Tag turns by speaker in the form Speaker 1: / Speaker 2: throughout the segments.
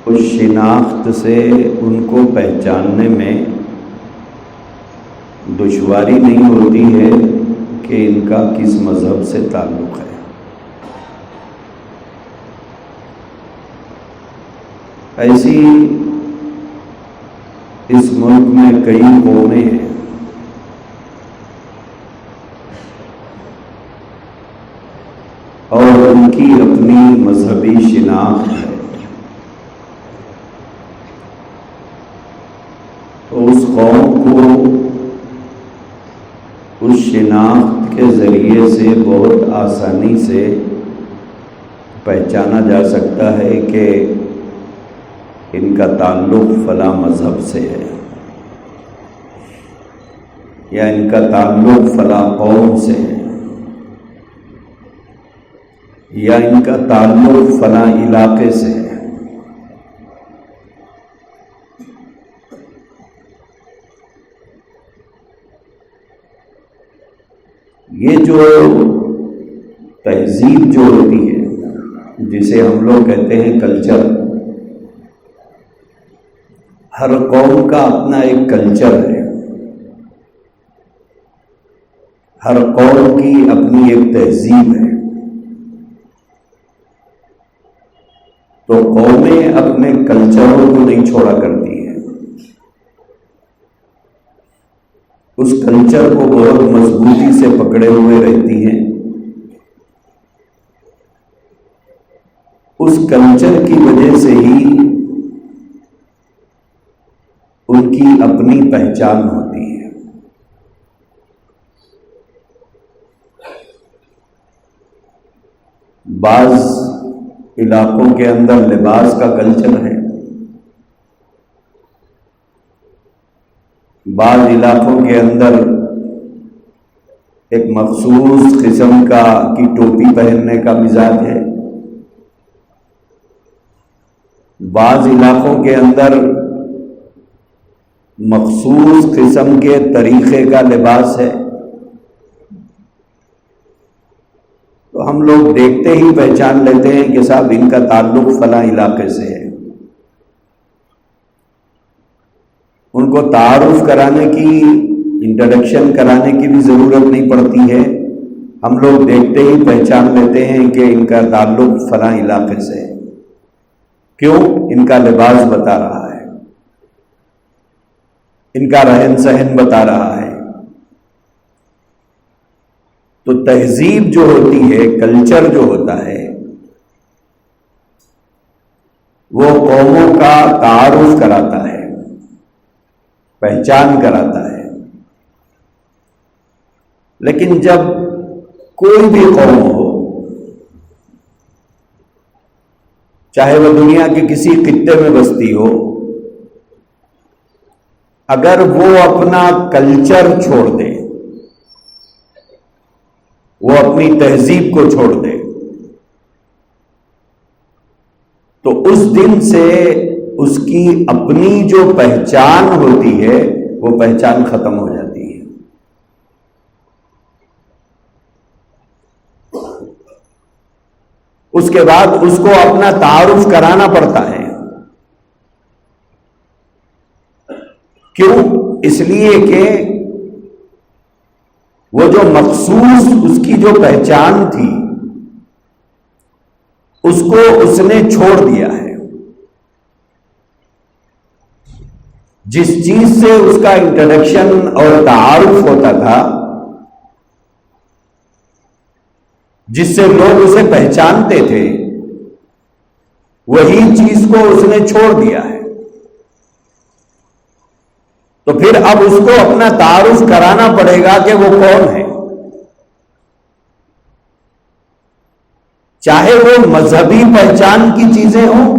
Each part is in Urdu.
Speaker 1: اس شناخت سے ان کو پہچاننے میں دشواری نہیں ہوتی ہے کہ ان کا کس مذہب سے تعلق ہے۔ ایسی اس ملک میں کئی قومیں ہیں اور ان کی اپنی مذہبی شناخت ہے، تو اس قوم کو اس شناخت کے ذریعے سے بہت آسانی سے پہچانا جا سکتا ہے کہ ان کا تعلق فلاں مذہب سے ہے، یا ان کا تعلق فلاں قوم سے ہے، یا ان کا تعلق فلاں علاقے سے ہے۔ یہ جو تہذیب جو ہوتی ہے، جسے ہم لوگ کہتے ہیں کلچر، ہر قوم کا اپنا ایک کلچر ہے، ہر قوم کی اپنی ایک تہذیب ہے۔ تو قومیں اپنے کلچروں کو نہیں چھوڑا کرتی ہیں، اس کلچر کو بہت مضبوطی سے پکڑے ہوئے رہتی ہیں۔ اس کلچر کی وجہ سے ہی ان کی اپنی پہچان ہوتی ہے۔ بعض علاقوں کے اندر لباس کا کلچر ہے، بعض علاقوں کے اندر ایک مخصوص قسم کی ٹوپی پہننے کا مزاج ہے، بعض علاقوں کے اندر مخصوص قسم کے طریقے کا لباس ہے۔ تو ہم لوگ دیکھتے ہی پہچان لیتے ہیں کہ صاحب ان کا تعلق فلاں علاقے سے ہے۔ ان کو تعارف کرانے کی، انٹروڈکشن کرانے کی بھی ضرورت نہیں پڑتی ہے، ہم لوگ دیکھتے ہی پہچان لیتے ہیں کہ ان کا تعلق فلاں علاقے سے ہے۔ کیوں؟ ان کا لباس بتا رہا ہے، ان کا رہن سہن بتا رہا ہے۔ تو تہذیب جو ہوتی ہے، کلچر جو ہوتا ہے، وہ قوموں کا تعارف کراتا ہے، پہچان کراتا ہے۔ لیکن جب کوئی بھی قوم ہو، چاہے وہ دنیا کے کسی خطے میں بستی ہو، اگر وہ اپنا کلچر چھوڑ دے، وہ اپنی تہذیب کو چھوڑ دے، تو اس دن سے اس کی اپنی جو پہچان ہوتی ہے وہ پہچان ختم ہو جاتی ہے۔ اس کے بعد اس کو اپنا تعارف کرانا پڑتا ہے۔ کیوں؟ اس لیے کہ وہ جو مخصوص اس کی جو پہچان تھی، اس کو اس نے چھوڑ دیا ہے۔ جس چیز سے اس کا انٹروڈکشن اور تعارف ہوتا تھا، جس سے لوگ اسے پہچانتے تھے، وہی چیز کو اس نے چھوڑ دیا ہے۔ تو پھر اب اس کو اپنا تعارف کرانا پڑے گا کہ وہ کون ہے، چاہے وہ مذہبی پہچان کی چیزیں ہوں،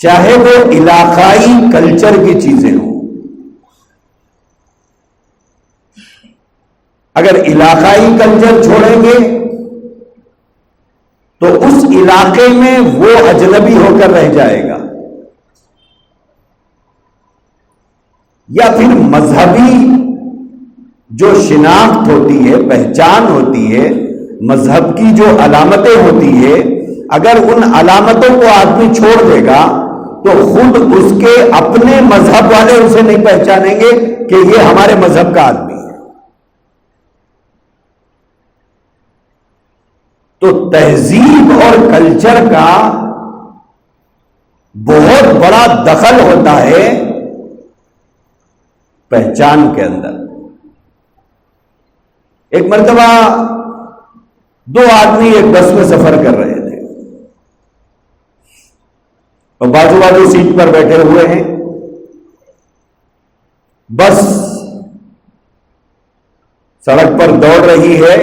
Speaker 1: چاہے وہ علاقائی کلچر کی چیزیں ہوں۔ اگر علاقائی کلچر چھوڑیں گے تو اس علاقے میں وہ اجنبی ہو کر رہ جائے گا، یا پھر مذہبی جو شناخت ہوتی ہے، پہچان ہوتی ہے، مذہب کی جو علامتیں ہوتی ہے، اگر ان علامتوں کو آدمی چھوڑ دے گا تو خود اس کے اپنے مذہب والے اسے نہیں پہچانیں گے کہ یہ ہمارے مذہب کا آدمی ہے. تو تہذیب اور کلچر کا بہت بڑا دخل ہوتا ہے پہچان کے اندر. ایک مرتبہ دو آدمی ایک بس میں سفر کر رہے تھے اور بازو بازو سیٹ پر بیٹھے ہوئے ہیں. بس سڑک پر دوڑ رہی ہے.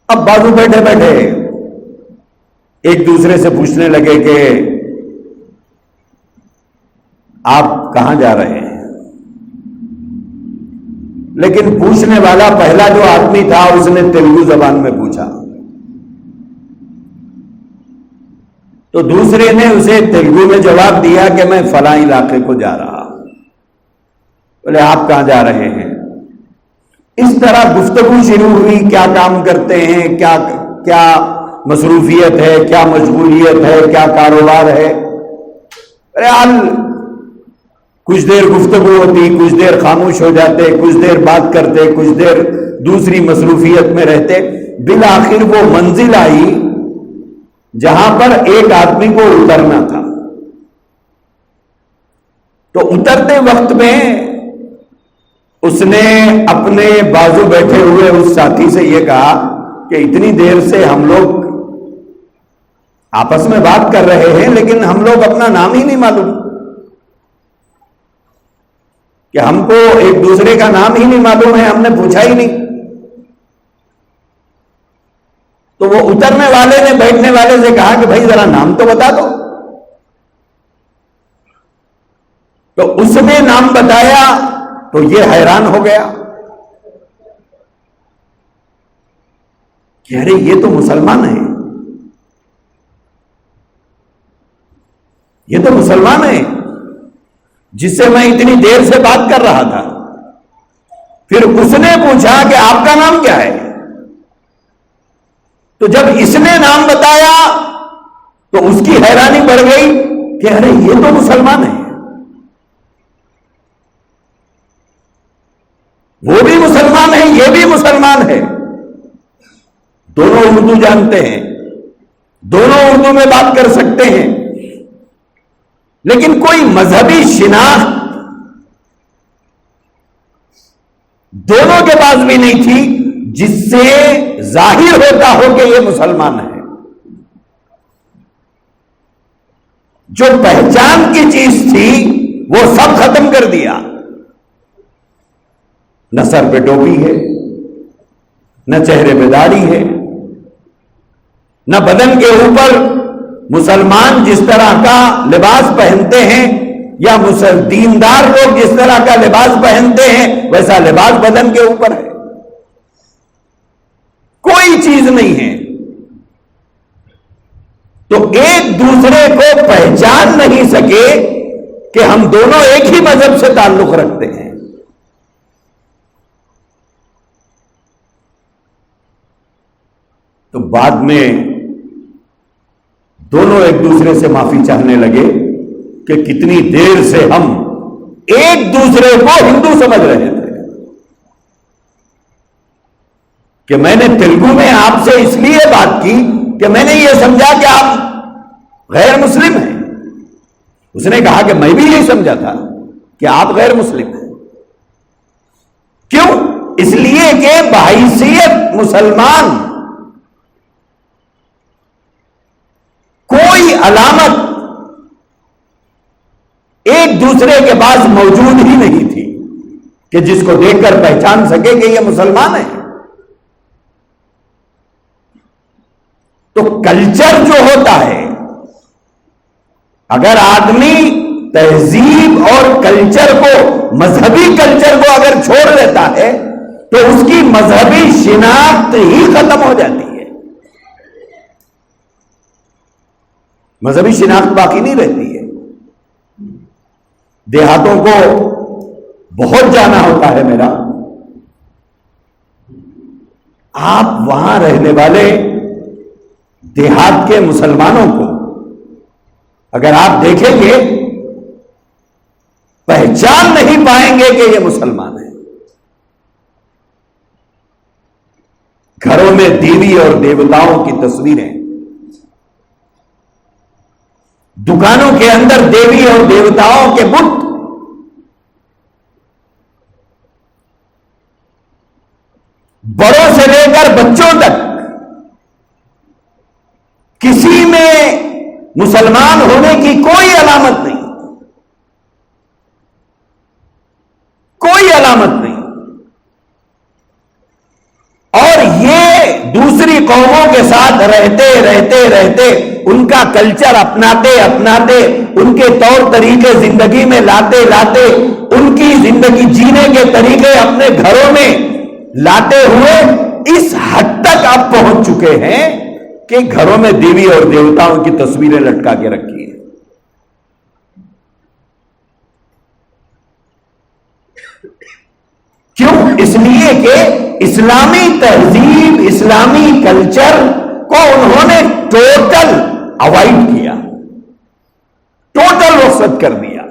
Speaker 1: اب بازو بیٹھے بیٹھے ایک دوسرے سے پوچھنے لگے کہ آپ کہاں جا رہے ہیں. لیکن پوچھنے والا پہلا جو آدمی تھا اس نے تیلگو زبان میں پوچھا تو دوسرے نے اسے تیلگو میں جواب دیا کہ میں فلاں علاقے کو جا رہا ہوں. بولے آپ کہاں جا رہے ہیں. اس طرح گفتگو شروع ہوئی. کیا کام کرتے ہیں, کیا مصروفیت ہے, کیا مشغولیت ہے, کیا کاروبار ہے. کچھ دیر گفتگو ہوتی, کچھ دیر خاموش ہو جاتے, کچھ دیر بات کرتے, کچھ دیر دوسری مصروفیت میں رہتے. بالآخر وہ منزل آئی جہاں پر ایک آدمی کو اترنا تھا. تو اترتے وقت میں اس نے اپنے بازو بیٹھے ہوئے اس ساتھی سے یہ کہا کہ اتنی دیر سے ہم لوگ آپس میں بات کر رہے ہیں لیکن ہم لوگ اپنا نام ہی نہیں معلوم, کہ ہم کو ایک دوسرے کا نام ہی نہیں معلوم ہے, ہم نے پوچھا ہی نہیں. تو وہ اترنے والے نے بیٹھنے والے سے کہا کہ بھائی ذرا نام تو بتا دو. تو اس نے نام بتایا تو یہ حیران ہو گیا کہ ارے یہ تو مسلمان ہے, یہ تو مسلمان ہے جس سے میں اتنی دیر سے بات کر رہا تھا. پھر اس نے پوچھا کہ آپ کا نام کیا ہے. تو جب اس نے نام بتایا تو اس کی حیرانی بڑھ گئی کہ ارے یہ تو مسلمان ہے, وہ بھی مسلمان ہے, یہ بھی مسلمان ہے. دونوں اردو جانتے ہیں, دونوں اردو میں بات کر سکتے ہیں, لیکن کوئی مذہبی شناخت دونوں کے پاس بھی نہیں تھی جس سے ظاہر ہوتا ہو کہ یہ مسلمان ہے. جو پہچان کی چیز تھی وہ سب ختم کر دیا. نہ سر پہ ٹوپی ہے, نہ چہرے پہ داڑھی ہے, نہ بدن کے اوپر مسلمان جس طرح کا لباس پہنتے ہیں یا دیندار لوگ جس طرح کا لباس پہنتے ہیں ویسا لباس بدن کے اوپر ہے. کوئی چیز نہیں ہے. تو ایک دوسرے کو پہچان نہیں سکے کہ ہم دونوں ایک ہی مذہب سے تعلق رکھتے ہیں. تو بعد میں دونوں ایک دوسرے سے معافی چاہنے لگے کہ کتنی دیر سے ہم ایک دوسرے کو ہندو سمجھ رہے تھے, کہ میں نے تیلگو میں آپ سے اس لیے بات کی کہ میں نے یہ سمجھا کہ آپ غیر مسلم ہیں. اس نے کہا کہ میں بھی یہی سمجھا تھا کہ آپ غیر مسلم ہیں. کیوں؟ اس لیے کہ بحیثیت مسلمان کوئی علامت ایک دوسرے کے پاس موجود ہی نہیں تھی کہ جس کو دیکھ کر پہچان سکے کہ یہ مسلمان ہے. تو کلچر جو ہوتا ہے, اگر آدمی تہذیب اور کلچر کو, مذہبی کلچر کو اگر چھوڑ لیتا ہے تو اس کی مذہبی شناخت ہی ختم ہو جاتی ہے. مذہبی شناخت باقی نہیں رہتی ہے. دیہاتوں کو بہت جانا ہوتا ہے میرا. آپ وہاں رہنے والے دیہات کے مسلمانوں کو اگر آپ دیکھیں گے پہچان نہیں پائیں گے کہ یہ مسلمان ہیں. گھروں میں دیوی اور دیوتاؤں کی تصویریں، دکانوں کے اندر دیوی اور دیوتاؤں کے بت، بڑوں سے لے کر بچوں تک کسی میں مسلمان ہونے کی کوئی علامت نہیں، کوئی علامت نہیں. اور یہ دوسری قوموں کے ساتھ رہتے رہتے رہتے ان کا کلچر اپناتے اپناتے ان کے طور طریقے زندگی میں لاتے لاتے ان کی زندگی جینے کے طریقے اپنے گھروں میں لاتے ہوئے اس حد تک آپ پہنچ چکے ہیں کہ گھروں میں دیوی اور دیوتاؤں کی تصویریں لٹکا کے رکھی ہیں. کیوں؟ اس لیے کہ اسلامی تہذیب، اسلامی کلچر کو انہوں نے ٹوٹل اوائڈ کیا، ٹوٹل رخصت کر دیا،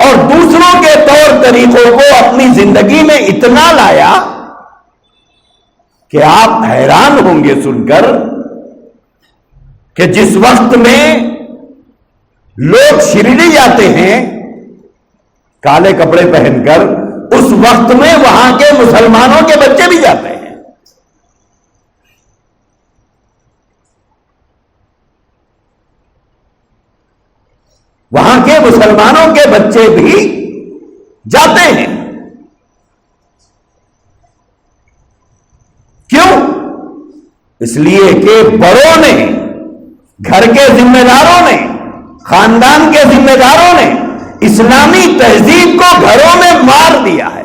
Speaker 1: اور دوسروں کے طور طریقوں کو اپنی زندگی میں اتنا لایا کہ آپ حیران ہوں گے سن کر کہ جس وقت میں لوگ شرڈی جاتے ہیں کالے کپڑے پہن کر، اس وقت میں وہاں کے مسلمانوں کے بچے بھی جاتے ہیں. وہاں کے مسلمانوں کے بچے بھی جاتے ہیں. کیوں؟ اس لیے کہ بڑوں نے، گھر کے ذمہ داروں نے، خاندان کے ذمہ داروں نے اسلامی تہذیب کو گھروں میں مار دیا ہے.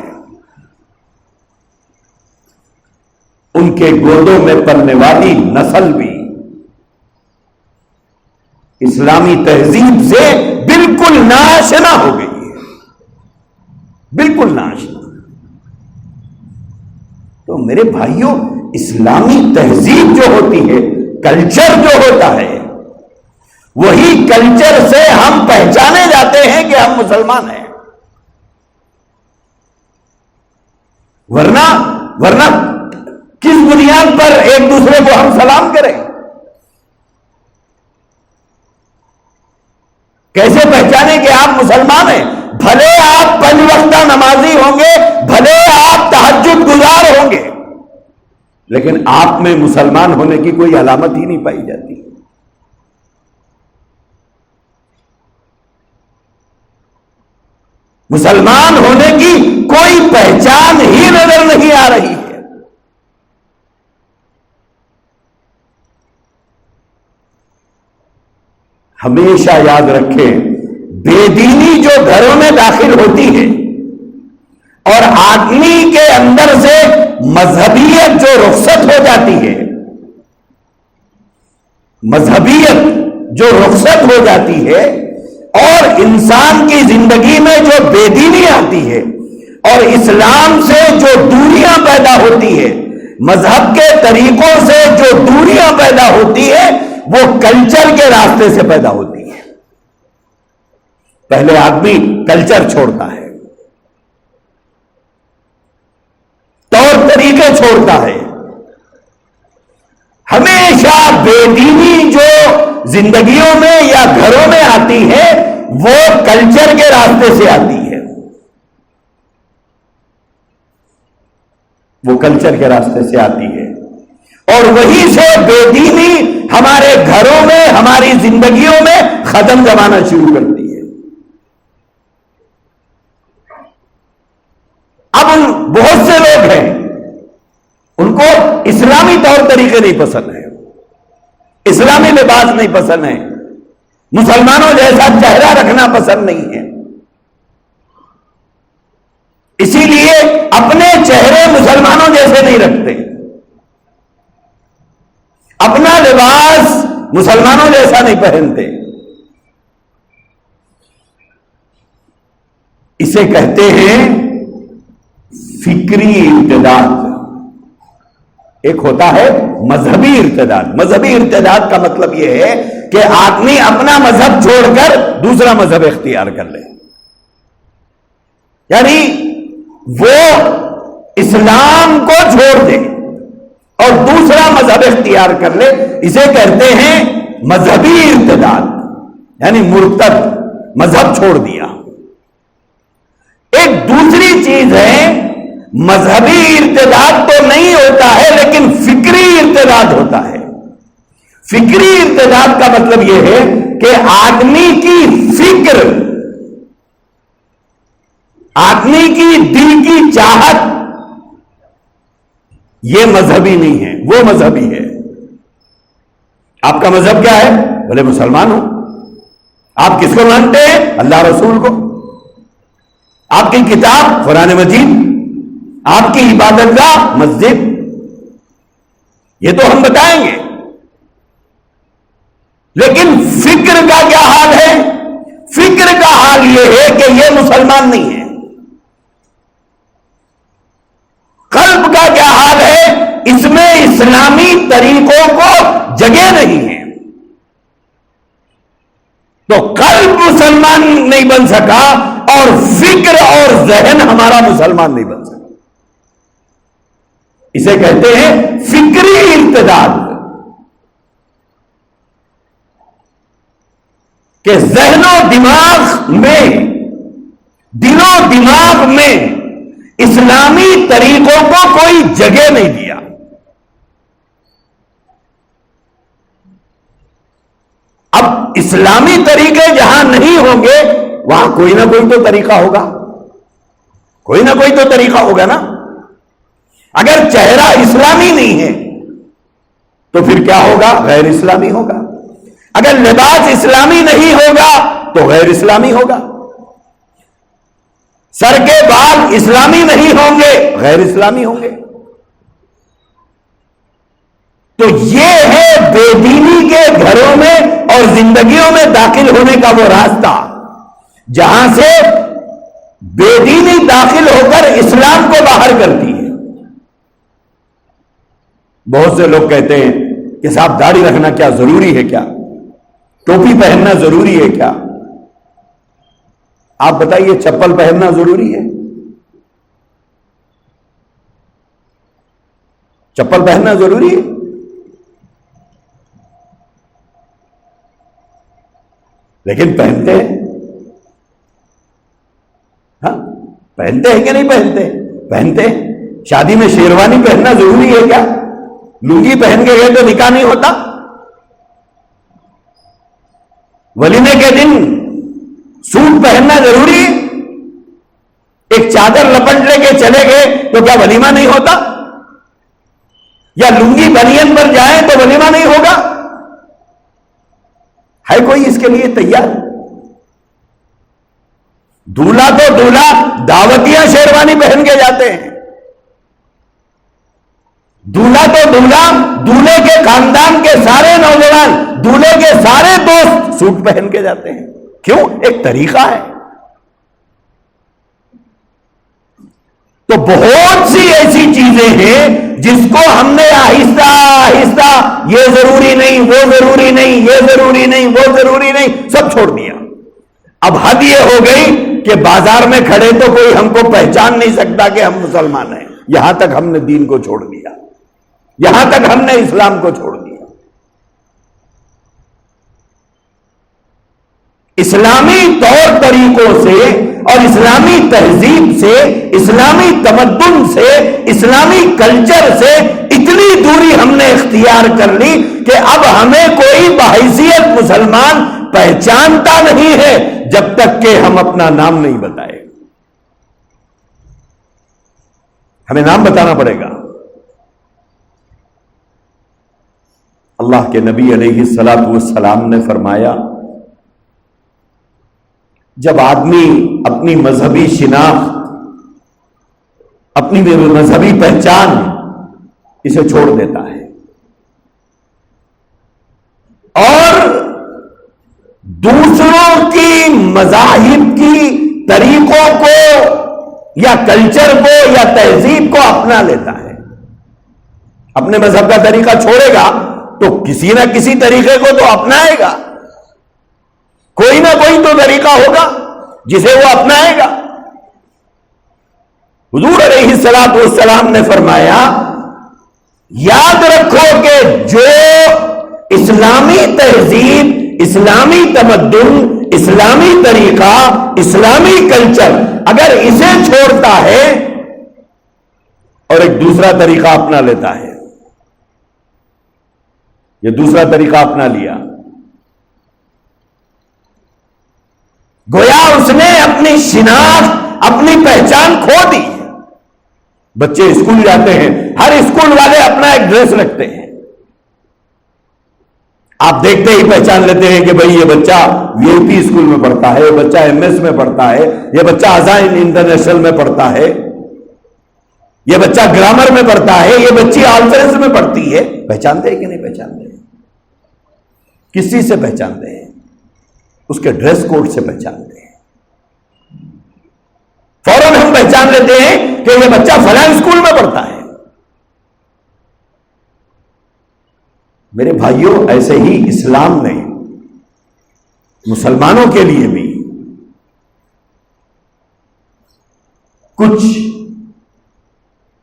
Speaker 1: ان کے گودوں میں پلنے والی نسل بھی اسلامی تہذیب سے بالکل ناآشنا ہو گئی ہے، بالکل ناآشنا. تو میرے بھائیوں، اسلامی تہذیب جو ہوتی ہے، کلچر جو ہوتا ہے، وہی کلچر سے ہم پہچانے جاتے ہیں کہ ہم مسلمان ہیں. ورنہ کس بنیاد پر ایک دوسرے کو ہم سلام کریں؟ کیسے پہچانے کہ آپ مسلمان ہیں؟ بھلے آپ 5 وقتہ نمازی ہوں گے، بھلے آپ تہجد گزار ہوں گے، لیکن آپ میں مسلمان ہونے کی کوئی علامت ہی نہیں پائی جاتی. مسلمان ہونے کی کوئی پہچان ہی نظر نہیں آ رہی ہے. ہمیشہ یاد رکھیں، بے دینی جو گھروں میں داخل ہوتی ہے اور آدمی کے اندر سے مذہبیت جو رخصت ہو جاتی ہے، مذہبیت جو رخصت ہو جاتی ہے اور انسان کی زندگی میں جو بے دینی آتی ہے اور اسلام سے جو دوریاں پیدا ہوتی ہے، مذہب کے طریقوں سے جو دوریاں پیدا ہوتی ہے، وہ کلچر کے راستے سے پیدا ہوتی ہے. پہلے آدمی کلچر چھوڑتا ہے، طور طریقے چھوڑتا ہے. ہمیشہ بے دینی جو زندگیوں میں یا گھروں میں آتی ہے وہ کلچر کے راستے سے آتی ہے، وہ کلچر کے راستے سے آتی ہے، اور وہیں سے بے دینی ہمارے گھروں میں، ہماری زندگیوں میں ختم جمانا شروع کرتی ہے. اب بہت سے لوگ ہیں، ان کو اسلامی طور طریقے نہیں پسند ہیں، اسلامی لباس نہیں پسند ہے، مسلمانوں جیسا چہرہ رکھنا پسند نہیں ہے. اسی لیے اپنے چہرے مسلمانوں جیسے نہیں رکھتے، اپنا لباس مسلمانوں جیسا نہیں پہنتے. اسے کہتے ہیں فکری ارتداد. ایک ہوتا ہے مذہبی ارتداد. مذہبی ارتداد کا مطلب یہ ہے کہ آدمی اپنا مذہب چھوڑ کر دوسرا مذہب اختیار کر لے, یعنی وہ اسلام کو چھوڑ دے اور دوسرا مذہب اختیار کر لے. اسے کہتے ہیں مذہبی ارتداد, یعنی مرتد, مذہب چھوڑ دیا. ایک دوسری چیز ہے, مذہبی ارتداد تو نہیں ہوتا ہے لیکن فکری ارتداد ہوتا ہے. فکری ارتداد کا مطلب یہ ہے کہ آدمی کی فکر, آدمی کی دل کی چاہت یہ مذہبی نہیں ہے, وہ مذہبی ہے. آپ کا مذہب کیا ہے؟ بولے مسلمان ہو. آپ کس کو مانتے ہیں؟ اللہ رسول کو. آپ کی کتاب قرآن مجید, آپ کی عبادت گاہ مسجد, یہ تو ہم بتائیں گے. لیکن فکر کا کیا حال ہے؟ فکر کا حال یہ ہے کہ یہ مسلمان نہیں ہے. قلب کا کیا حال ہے؟ اس میں اسلامی طریقوں کو جگہ نہیں ہے. تو قلب مسلمان نہیں بن سکا اور فکر اور ذہن ہمارا مسلمان نہیں بن سکا. اسے کہتے ہیں فکری ارتداد, کہ ذہن و دماغ میں, دل و دماغ میں اسلامی طریقوں کو کوئی جگہ نہیں دیا. اب اسلامی طریقے جہاں نہیں ہوں گے وہاں کوئی نہ کوئی تو طریقہ ہوگا, کوئی نہ کوئی تو طریقہ ہوگا نا. اگر چہرہ اسلامی نہیں ہے تو پھر کیا ہوگا؟ غیر اسلامی ہوگا. اگر لباس اسلامی نہیں ہوگا تو غیر اسلامی ہوگا. سر کے بال اسلامی نہیں ہوں گے, غیر اسلامی ہوں گے. تو یہ ہے بے دینی کے گھروں میں اور زندگیوں میں داخل ہونے کا وہ راستہ جہاں سے بے دینی داخل ہو کر اسلام کو باہر کرتی ہے. بہت سے لوگ کہتے ہیں کہ صاحب داڑھی رکھنا کیا ضروری ہے کیا؟ ٹوپی پہننا ضروری ہے کیا؟ آپ بتائیے, چپل پہننا ضروری ہے؟ چپل پہننا ضروری ہے؟ لیکن پہنتے ہیں. ہاں پہنتے ہیں کہ نہیں پہنتے؟ پہنتے ہیں. شادی میں شیروانی پہننا ضروری ہے کیا؟ لنگی پہن کے گئے تو نکاح نہیں ہوتا. ولیمے کے دن سوٹ پہننا ضروری ہے. ایک چادر لپٹ لے کے چلے گئے تو کیا ولیمہ نہیں ہوتا؟ یا لنگی بنین پر جائیں تو ولیمہ نہیں ہوگا؟ ہے کوئی اس کے لیے تیار؟ دولہا تو دولہا دعوتیاں شیروانی پہن کے جاتے ہیں. دولہا تو دولہا, دولہے کے خاندان کے سارے نوجوان, دولہے کے سارے دوست سوٹ پہن کے جاتے ہیں. کیوں؟ ایک طریقہ ہے. تو بہت سی ایسی چیزیں ہیں جس کو ہم نے آہستہ آہستہ یہ ضروری نہیں, وہ ضروری نہیں, یہ ضروری نہیں, وہ ضروری نہیں, سب چھوڑ دیا. اب حد یہ ہو گئی کہ بازار میں کھڑے تو کوئی ہم کو پہچان نہیں سکتا کہ ہم مسلمان ہیں. یہاں تک ہم نے دین کو چھوڑ دیا, یہاں تک ہم نے اسلام کو چھوڑ دیا. اسلامی طور طریقوں سے اور اسلامی تہذیب سے, اسلامی تمدن سے, اسلامی کلچر سے اتنی دوری ہم نے اختیار کر لی کہ اب ہمیں کوئی بحیثیت مسلمان پہچانتا نہیں ہے جب تک کہ ہم اپنا نام نہیں بتائے. ہمیں نام بتانا پڑے گا. اللہ کے نبی علیہ الصلوۃ والسلام نے فرمایا, جب آدمی اپنی مذہبی شناخت, اپنی مذہبی پہچان اسے چھوڑ دیتا ہے اور دوسروں کی مذاہب کی طریقوں کو یا کلچر کو یا تہذیب کو اپنا لیتا ہے, اپنے مذہب کا طریقہ چھوڑے گا تو کسی نہ کسی طریقے کو تو اپنائے گا، کوئی نہ کوئی تو طریقہ ہوگا جسے وہ اپنائے گا۔ حضور علیہ الصلوۃ والسلام نے فرمایا یاد رکھو کہ جو اسلامی تہذیب، اسلامی تمدن، اسلامی طریقہ، اسلامی کلچر اگر اسے چھوڑتا ہے اور ایک دوسرا طریقہ اپنا لیتا ہے، یہ دوسرا طریقہ اپنا لیا، گویا اس نے اپنی شناخت، اپنی پہچان کھو دی۔ بچے اسکول جاتے ہیں، ہر اسکول والے اپنا ایک ڈریس رکھتے ہیں، آپ دیکھتے ہی پہچان لیتے ہیں کہ بھئی یہ بچہ وی آئی پی اسکول میں پڑھتا ہے، یہ بچہ ایم ایس میں پڑھتا ہے، یہ بچہ آزائن انٹرنیشنل میں پڑھتا ہے، یہ بچہ گرامر میں پڑھتا ہے، یہ بچی آل سائنس میں پڑھتی ہے۔ پہچانتے ہیں کہ نہیں پہچانتے؟ کس چیز سے پہچانتے ہیں؟ اس کے ڈریس کوڈ سے پہچانتے ہیں۔ فوراً ہم پہچان لیتے ہیں کہ یہ بچہ فلاں اسکول میں پڑھتا ہے۔ میرے بھائیوں، ایسے ہی اسلام نے مسلمانوں کے لیے بھی کچھ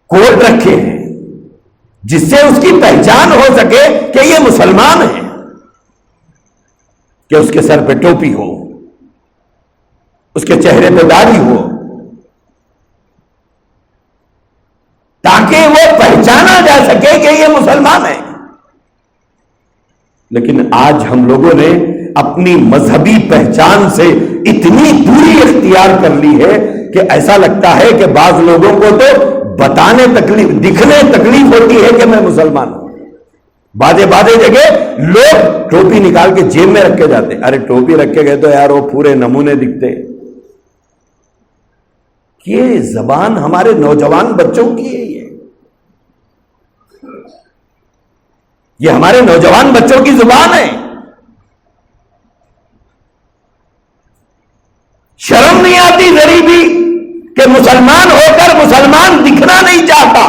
Speaker 1: کوڈ رکھے ہیں جس سے اس کی پہچان ہو سکے کہ یہ مسلمان ہے، کہ اس کے سر پہ ٹوپی ہو، اس کے چہرے پہ داڑھی ہو، تاکہ وہ پہچانا جا سکے کہ یہ مسلمان ہے۔ لیکن آج ہم لوگوں نے اپنی مذہبی پہچان سے اتنی دوری اختیار کر لی ہے کہ ایسا لگتا ہے کہ بعض لوگوں کو تو بتانے تکلیف، دکھنے تکلیف ہوتی ہے کہ میں مسلمان ہوں۔ بعضے جگہ لوگ ٹوپی نکال کے جیب میں رکھ کے جاتے، ارے ٹوپی رکھ کے گئے تو یار وہ پورے نمونے دکھتے۔ یہ زبان ہمارے نوجوان بچوں کی ہے، یہ ہمارے نوجوان بچوں کی زبان ہے۔ شرم نہیں آتی ذری بھی کہ مسلمان ہو کر مسلمان دکھنا نہیں چاہتا،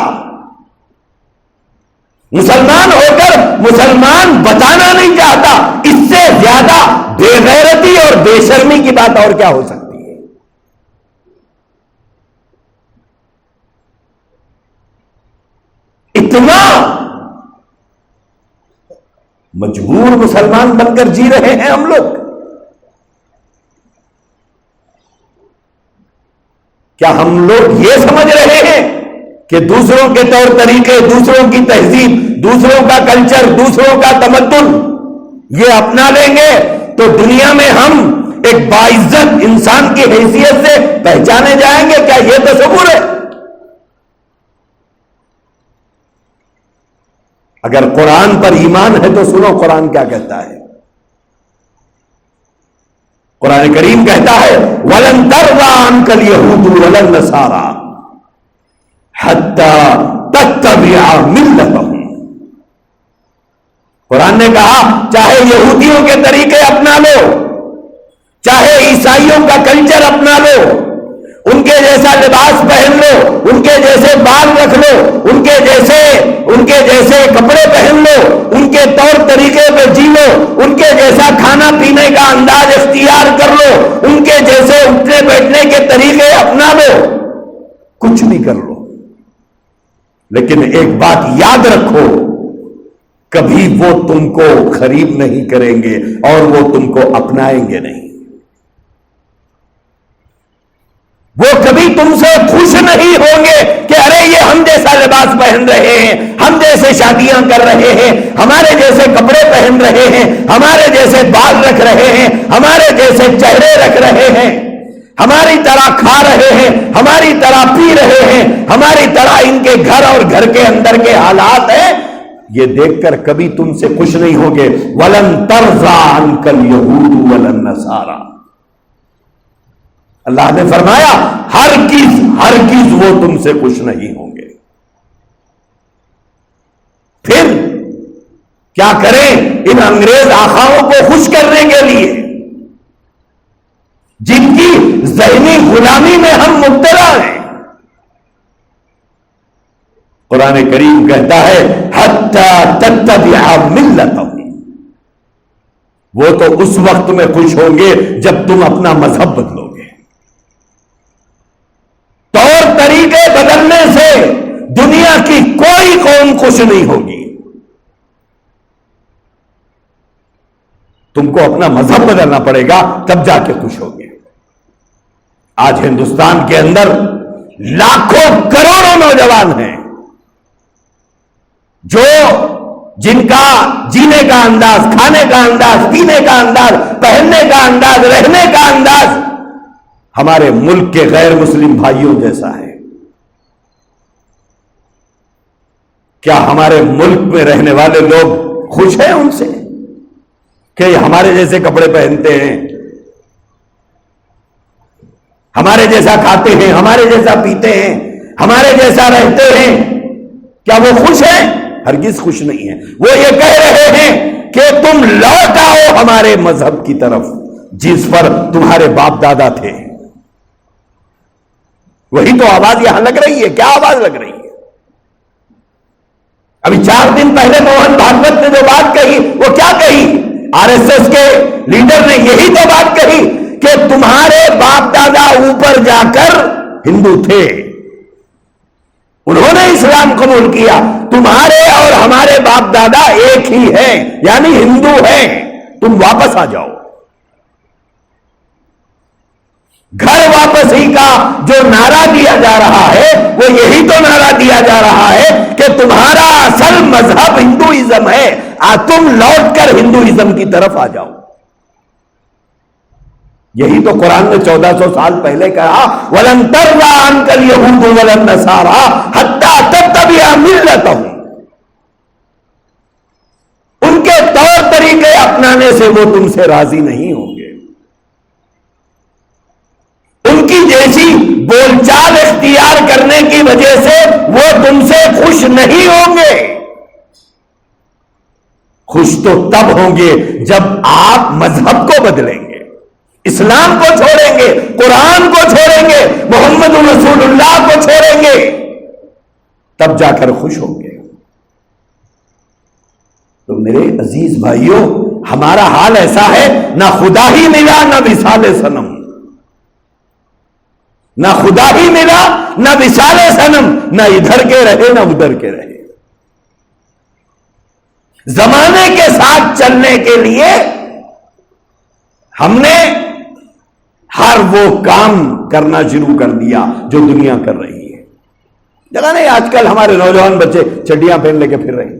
Speaker 1: مسلمان ہو کر مسلمان بتانا نہیں چاہتا۔ اس سے زیادہ بے غیرتی اور بے شرمی کی بات اور کیا ہو سکتی ہے؟ اتنا مجبور مسلمان بن کر جی رہے ہیں ہم لوگ۔ کیا ہم لوگ یہ سمجھ رہے ہیں کہ دوسروں کے طور طریقے، دوسروں کی تہذیب، دوسروں کا کلچر، دوسروں کا تمدن یہ اپنا لیں گے تو دنیا میں ہم ایک باعزت انسان کی حیثیت سے پہچانے جائیں گے؟ کیا یہ تصور ہے؟ اگر قرآن پر ایمان ہے تو سنو قرآن کیا کہتا ہے۔ قرآن کریم کہتا ہے وَلَن تَرْضَىٰ عَنْكَ الْيَهُودُ وَلَا النَّصَارَىٰ حَتَّىٰ تَتَّبِعَ مِلَّتَهُمْ۔ قرآن نے کہا چاہے یہودیوں کے طریقے اپنا لو، چاہے عیسائیوں کا کلچر اپنا لو، ان کے جیسا لباس پہن لو، ان کے جیسے بال رکھ لو، ان کے جیسے کپڑے پہن لو، ان کے طور طریقے پہ جی لو، ان کے جیسا کھانا پینے کا انداز اختیار کر لو، ان کے جیسے اٹھنے بیٹھنے کے طریقے اپنا لو، کچھ بھی کر لو، لیکن ایک بات یاد رکھو، کبھی وہ تم کو قریب نہیں کریں گے اور وہ تم کو اپنائیں گے نہیں۔ وہ کبھی تم سے خوش نہیں ہوں گے کہ ارے یہ ہم جیسا لباس پہن رہے ہیں، ہم جیسے شادیاں کر رہے ہیں، ہمارے جیسے کپڑے پہن رہے ہیں، ہمارے جیسے بال رکھ رہے ہیں، ہمارے جیسے چہرے رکھ رہے ہیں، ہماری طرح کھا رہے ہیں، ہماری طرح پی رہے ہیں، ہماری طرح ان کے گھر اور گھر کے اندر کے حالات ہیں۔ یہ دیکھ کر کبھی تم سے خوش نہیں ہوں گے۔ وَلَن تَرْضَىٰ عَنْكَ الْيَهُودُ وَلَا النَّصَارَىٰ۔ اللہ نے فرمایا ہرگز وہ تم سے خوش نہیں ہوں گے۔ پھر کیا کریں ان انگریز آقاؤں کو خوش کرنے کے لیے جن کی ذہنی غلامی میں ہم مبتلا ہیں؟ قرآن قرآن کریم کہتا ہے حتی تتبع ملتہم، وہ تو اس وقت میں خوش ہوں گے جب تم اپنا مذہب بدلو گے۔ طور طریقے بدلنے سے دنیا کی کوئی قوم خوش نہیں ہوگی، تم کو اپنا مذہب بدلنا پڑے گا تب جا کے خوش ہوگے۔ آج ہندوستان کے اندر لاکھوں کروڑوں نوجوان ہیں جو جن کا جینے کا انداز، کھانے کا انداز، پینے کا انداز، پہننے کا انداز، رہنے کا انداز ہمارے ملک کے غیر مسلم بھائیوں جیسا ہے۔ کیا ہمارے ملک میں رہنے والے لوگ خوش ہیں ان سے کہ ہمارے جیسے کپڑے پہنتے ہیں، ہمارے جیسا کھاتے ہیں، ہمارے جیسا پیتے ہیں، ہمارے جیسا رہتے ہیں؟ کیا وہ خوش ہیں؟ ہرگز خوش نہیں ہیں۔ وہ یہ کہہ رہے ہیں کہ تم لوٹ آؤ ہمارے مذہب کی طرف جس پر تمہارے باپ دادا تھے۔ وہی تو آواز یہاں لگ رہی ہے۔ کیا آواز لگ رہی ہے؟ ابھی 4 دن پہلے موہن بھاگوت نے جو بات کہی وہ کیا کہی؟ آر ایس ایس کے لیڈر نے یہی تو بات کہی کہ تمہارے باپ دادا اوپر جا کر ہندو تھے، انہوں نے اسلام قبول کیا، تمہارے اور ہمارے باپ دادا ایک ہی ہیں، یعنی ہندو ہیں، تم واپس آ جاؤ۔ گھر واپسی کا جو نعرہ دیا جا رہا ہے وہ یہی تو نعرہ دیا جا رہا ہے کہ تمہارا اصل مذہب ہندوازم ہے، تم لوٹ کر ہندوازم کی طرف آ جاؤ۔ یہی تو قرآن نے 1400 سال پہلے کہا وَلَن تَرْضَىٰ عَنْكَ الْيَهُودُ وَلَا النَّصَارَىٰ حَتَّىٰ تَتَّبِعَ مِلَّتَهُمْ۔ ان کے طور طریقے اپنانے سے وہ تم سے راضی نہیں ہوں گے، ان کی جیسی بول چال اختیار کرنے کی وجہ سے وہ تم سے خوش نہیں ہوں گے۔ خوش تو تب ہوں گے جب آپ مذہب کو بدلیں گے، اسلام کو چھوڑیں گے، قرآن کو چھوڑیں گے، محمد رسول اللہ کو چھوڑیں گے، تب جا کر خوش ہوں گے۔ تو میرے عزیز بھائیوں، ہمارا حال ایسا ہے، نہ خدا ہی ملا نہ وصال صنم، نہ خدا ہی ملا نہ وصال صنم، نہ ادھر کے رہے نہ ادھر کے رہے۔ زمانے کے ساتھ چلنے کے لیے ہم نے ہر وہ کام کرنا شروع کر دیا جو دنیا کر رہی ہے۔ جگہ نہیں، آج کل ہمارے نوجوان بچے چڈیاں پہن لے کے پھر رہے ہیں۔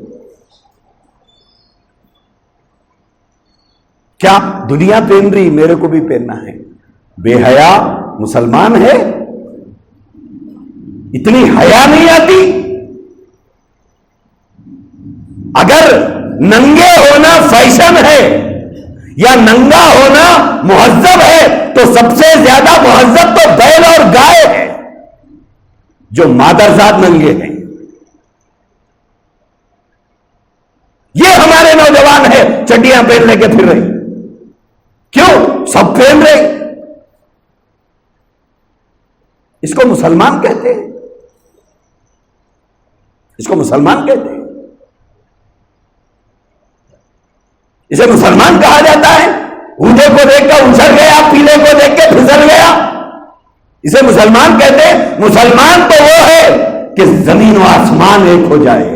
Speaker 1: کیا دنیا پہن رہی، میرے کو بھی پہننا ہے؟ بے حیا مسلمان ہے؟ اتنی حیا نہیں آتی؟ اگر ننگے ہونا فیشن ہے یا ننگا ہونا مہذب ہے تو سب سے زیادہ مہذب تو بیل اور گائے ہے جو مادرزاد ننگے ہیں۔ یہ ہمارے نوجوان ہے چڈیاں پہن لے کے پھر رہے، کیوں؟ سب پہن رہے، اس کو مسلمان کہتے ہیں، اس کو مسلمان کہتے ہیں، اسے مسلمان کہا جاتا ہے۔ اونٹے کو دیکھ کر اچھل گیا، پیلے کو دیکھ کے پھسل گیا، اسے مسلمان کہتے ہیں۔ مسلمان تو وہ ہے کہ زمین و آسمان ایک ہو جائے،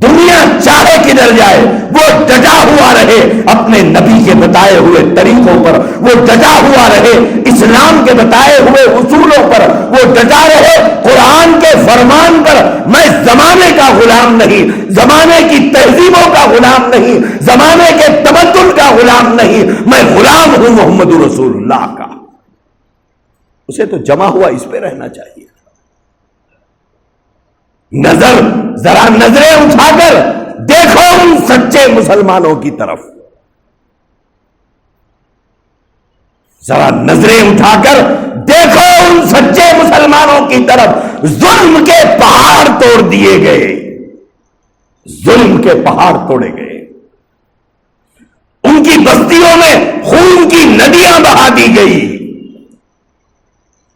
Speaker 1: دنیا چاہے کدھر جائے وہ ڈٹا ہوا رہے اپنے نبی کے بتائے ہوئے طریقوں پر، وہ ڈٹا ہوا رہے اسلام کے بتائے ہوئے اصولوں پر، وہ ڈٹا رہے قرآن کے فرمان پر۔ میں زمانے کا غلام نہیں، زمانے کی تہذیبوں کا غلام نہیں، زمانے کے تمدن کا غلام نہیں، میں غلام ہوں محمد رسول اللہ کا۔ اسے تو جمع ہوا اس پہ رہنا چاہیے۔ ذرا نظریں اٹھا کر دیکھو ان سچے مسلمانوں کی طرف، ذرا نظریں اٹھا کر دیکھو ان سچے مسلمانوں کی طرف۔ ظلم کے پہاڑ توڑ دیے گئے، ظلم کے پہاڑ توڑے گئے، ان کی بستیوں میں خون کی ندیاں بہا دی گئی،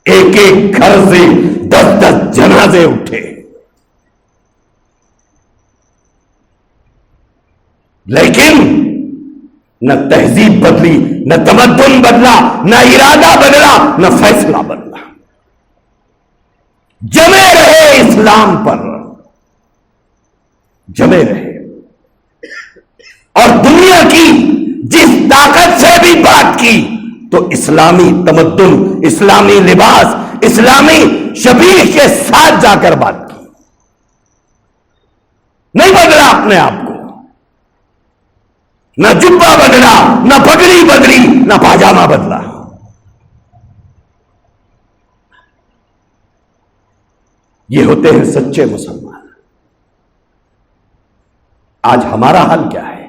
Speaker 1: ایک ایک گھر سے 10-10 جنازے اٹھے۔ لیکن نہ تہذیب بدلی، نہ تمدن بدلا، نہ ارادہ بدلا، نہ فیصلہ بدلا، جمے رہے اسلام پر، جمے رہے۔ اور دنیا کی جس طاقت سے بھی بات کی تو اسلامی تمدن، اسلامی لباس، اسلامی شبیہ کے ساتھ جا کر بات کی، نہیں بدلا اپنے آپ کو، نہ جبہ بدلا، نہ پگڑی بدلی، نہ پاجامہ بدلا۔ یہ ہوتے ہیں سچے مسلمان۔ آج ہمارا حال کیا ہے؟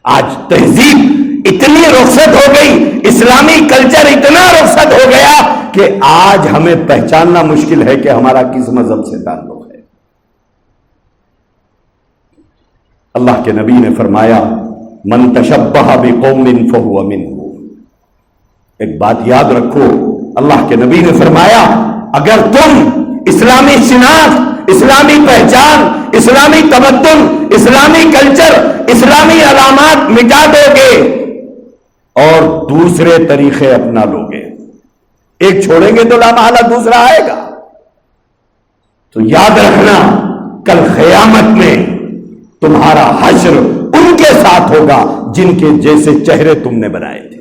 Speaker 1: آج تہذیب اتنی رخصت ہو گئی، اسلامی کلچر اتنا رخصت ہو گیا کہ آج ہمیں پہچاننا مشکل ہے کہ ہمارا کس مذہب سے تعلق ہے۔ اللہ کے نبی نے فرمایا من تشبہ بقوم فہو منہ۔ ایک بات یاد رکھو، اللہ کے نبی نے فرمایا اگر تم اسلامی شناخت، اسلامی پہچان، اسلامی تمدن، اسلامی کلچر، اسلامی علامات مٹا دو گے اور دوسرے طریقے اپنا لو گے، ایک چھوڑیں گے تو لا محالہ دوسرا آئے گا، تو یاد رکھنا کل قیامت میں تمہارا حشر ان کے ساتھ ہوگا جن کے جیسے چہرے تم نے بنائے تھے،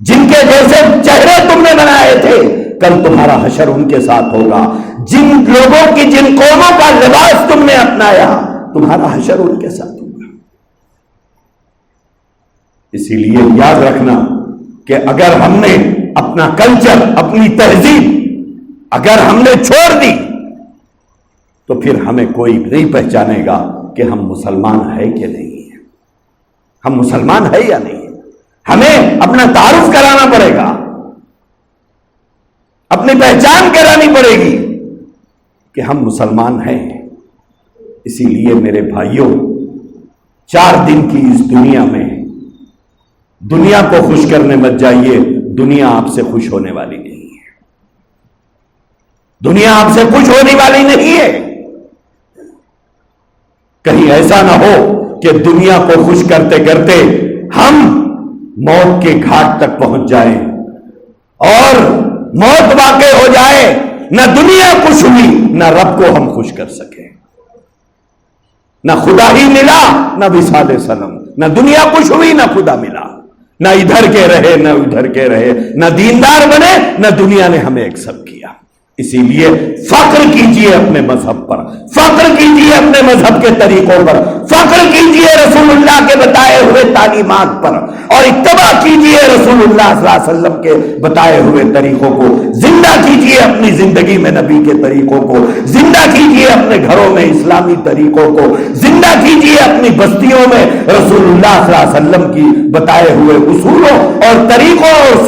Speaker 1: جن کے جیسے چہرے تم نے بنائے تھے، کل تمہارا حشر ان کے ساتھ ہوگا، جن لوگوں کی، جن قوموں کا لباس تم نے اپنایا، تمہارا حشر ان کے ساتھ ہوگا۔ اسی لیے یاد رکھنا کہ اگر ہم نے اپنا کلچر، اپنی تہذیب اگر ہم نے چھوڑ دی تو پھر ہمیں کوئی نہیں پہچانے گا کہ ہم مسلمان ہے کہ نہیں ہے، ہم مسلمان ہے یا نہیں ہے۔ ہمیں اپنا تعارف کرانا پڑے گا، اپنی پہچان کرانی پڑے گی کہ ہم مسلمان ہیں۔ اسی لیے میرے بھائیوں، 4 دن کی اس دنیا میں دنیا کو خوش کرنے مت جائیے، دنیا آپ سے خوش ہونے والی نہیں ہے، دنیا آپ سے خوش ہونے والی نہیں ہے۔ کہیں ایسا نہ ہو کہ دنیا کو خوش کرتے کرتے ہم موت کے گھاٹ تک پہنچ جائیں اور موت واقع ہو جائے، نہ دنیا خوش ہوئی، نہ رب کو ہم خوش کر سکیں، نہ خدا ہی ملا، نہ وصال سلم، نہ دنیا خوش ہوئی، نہ خدا ملا، نہ ادھر کے رہے، نہ ادھر کے رہے، نہ دیندار بنے، نہ دنیا نے ہمیں ایکسپٹ کیا۔ اسی لیے فخر کیجئے اپنے مذہب پر، فخر کیجئے اپنے مذہب کے طریقوں پر، فخر کیجئے رسول اللہ کے بتائے ہوئے تعلیمات پر، اور اتباع کیجئے رسول اللہ صلی اللہ علیہ وسلم کے بتائے ہوئے طریقوں کو، زندہ کیجئے اپنی زندگی میں نبی کے طریقوں کو، زندہ کیجئے اپنے گھروں میں اسلامی طریقوں کو، زندہ کیجئے اپنی بستیوں میں رسول اللہ صلی اللہ علیہ وسلم کی بتائے ہوئے اصولوں اور طریقوں اور